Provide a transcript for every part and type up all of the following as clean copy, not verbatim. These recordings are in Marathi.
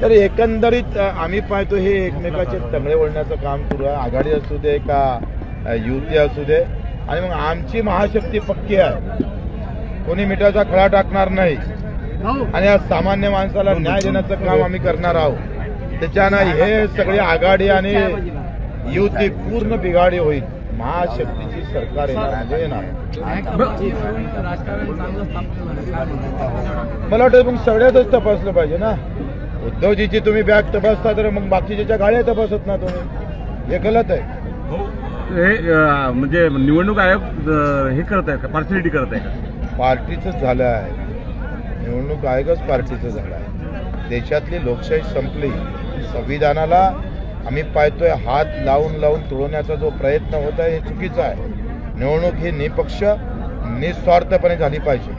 तर एकंदरीत आम्ही पाहतो हे एकमेकाचे तंगडे वळण्याचं काम सुरू आहे. आघाडी असू दे का युती असू दे. आणि मग आमची महाशक्ती पक्की आहे, कोणी मिठाचा खळा टाकणार नाही आणि आज सामान्य माणसाला न्याय देण्याचं काम आम्ही करणार आहोत. त्याच्यानं हे सगळी आघाडी आणि युती पूर्ण बिघाडी होईल. महाशक्तीची सरकार येणार म्हणजे येणार. मला वाटतं मग सगळ्यातच तपासलं पाहिजे ना. उद्धवजीची तुम्ही बॅग तपासता तर मग बाकीच्या गाड्या तपासत ना तुम्ही, हे गलत आहे. म्हणजे निवडणूक आयोग हे करत आहे का, पार्शलिटी करत आहे का? पार्टीचं झालं आहे, निवडणूक आयोगच पार्टीचं झालं आहे. देशातली लोकशाही संपली. संविधानाला आम्ही पाहतोय हात लावून लावून तुडवण्याचा जो प्रयत्न होत आहे हे चुकीचं आहे. निवडणूक ही निपक्ष निस्वार्थपणे झाली पाहिजे.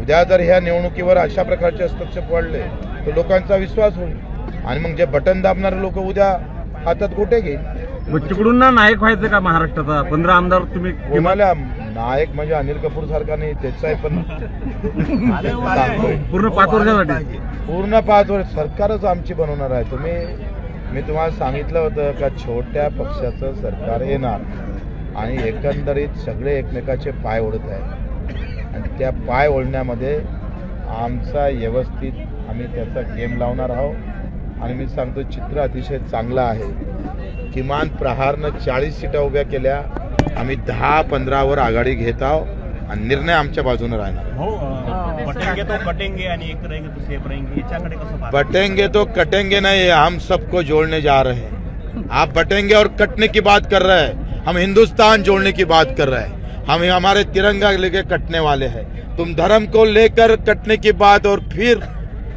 उद्या जर ह्या निवडणुकीवर अशा प्रकारचे हस्तक्षेप वाढले तर लोकांचा विश्वास होईल आणि मग जे बटन दाबणारे लोक उद्या हातात गोटे घेईल. तिकडून ना नायक व्हायचं का महाराष्ट्राचा? 15 आमदार तुम्ही तुम्हाला नायक म्हणजे अनिल कपूर सारखा नाही, त्याचा आहे पण पूर्ण 5 वर्षासाठी पूर्ण 5 वर्ष सरकारच आमची बनवणार आहे. मी तुम्हाला सांगितलं होतं का छोट्या पक्षाचं सरकार येणार आणि एकंदरीत सगळे एकमेकाचे पाय ओढत आहे आणि त्या पाय ओढण्यामध्ये आमचा व्यवस्थित आम्ही त्याचा गेम लावणार आहोत. आणि मी सांगतो चित्र अतिशय चांगलं आहे. किमान प्रहारनं 40 सीटा उभ्या केल्या, आम्ही 10-15वर आघाडी घेत आहोत आणि निर्णय आमच्या बाजूने राहणार. बटेंगे तो कटेंगे नहीं, हम सबको जोड़ने जा रहे हैं. आप बटेंगे और कटने की बात कर रहे हैं, हम हिंदुस्तान जोड़ने की बात कर रहे हैं. हम हमारे तिरंगा लेके कटने वाले हैं. तुम धर्म को लेकर कटने की बात और फिर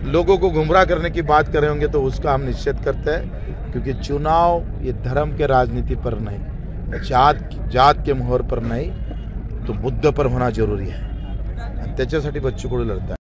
लोगों को गुमराह करने की बात कर रहे होंगे तो उसका हम निषेध करते हैं. क्योंकि चुनाव ये धर्म के राजनीति पर नहीं, जात के मोहर पर नहीं, तो मुद्दे पर होना जरूरी है. त्याच्यासाठी बच्चू कडू लढतात.